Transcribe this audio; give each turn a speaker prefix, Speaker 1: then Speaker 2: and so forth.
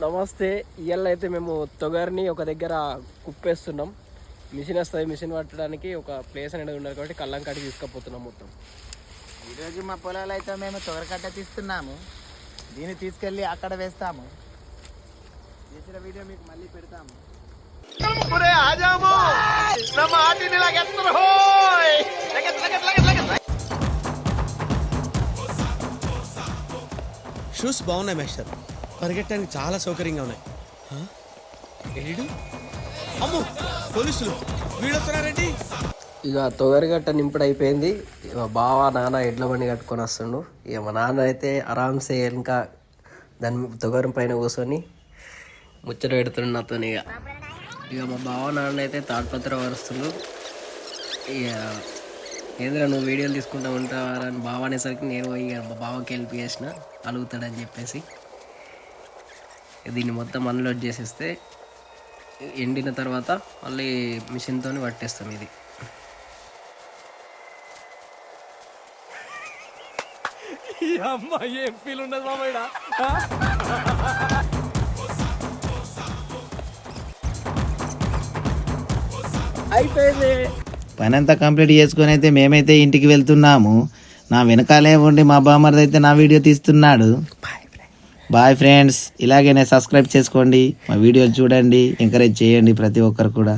Speaker 1: నమస్తే. ఇవాళ అయితే మేము తొగరిని ఒక దగ్గర కుప్పేస్తున్నాం. మిషన్ వస్తుంది, మిషన్ పట్టడానికి ఒక ప్లేస్ అనేది ఉండాలి కాబట్టి కళ్ళం కాడికి తీసుకుపోతున్నాం. మొత్తం
Speaker 2: ఈరోజు మా పొలాలు అయితే మేము తొగరకట్ట తీస్తున్నాము. దీన్ని తీసుకెళ్ళి అక్కడ వేస్తాము. చేసిన వీడియో మీకు మళ్ళీ పెడతాము.
Speaker 3: షూస్ బాగున్నాయి మేస్టర్, పరిగెట్టడానికి చాలా సౌకర్యంగా ఉన్నాయి. అమ్మో పోలీసులు వీడొస్తున్నారండి.
Speaker 1: ఇక తొగరిగట్ట నింపుడు అయిపోయింది. ఇక బావ నాన్న ఎడ్ల బండి కట్టుకొని వస్తుండు. ఇక మా నాన్న అయితే ఆరామ్సే ఇంకా దాని తొగరి పైన కూర్చొని ముచ్చట పెడుతుండు నాతో. ఇక మా బావ నాన్న అయితే తాడ్పత్ర వరుస్తుండు. ఇక ఏంద్రా నువ్వు వీడియోలు తీసుకుంటా ఉంటావని బావ అనేసరికి నేను ఇక మా బావకి హెల్ప్ చేసిన అలుగుతాడని చెప్పేసి దీన్ని మొత్తం అన్లోడ్ చేసేస్తే ఎండిన తర్వాత మళ్ళీ మిషన్తో పట్టేస్తాం. ఇది
Speaker 3: ఏం ఫీల్ ఉండదు మామయ్య.
Speaker 1: అయిపోయింది.
Speaker 2: పని అంతా కంప్లీట్ చేసుకొని అయితే మేమైతే ఇంటికి వెళ్తున్నాము. నా వెనకాలే ఉండి మా బామ్మర్ది అయితే నా వీడియో తీస్తున్నాడు. బాయ్ ఫ్రెండ్స్, ఇలాగనే సబ్స్క్రైబ్ చేసుకోండి, మా వీడియోలు చూడండి, ఎంకరేజ్ చేయండి ప్రతి ఒక్కరు కూడా.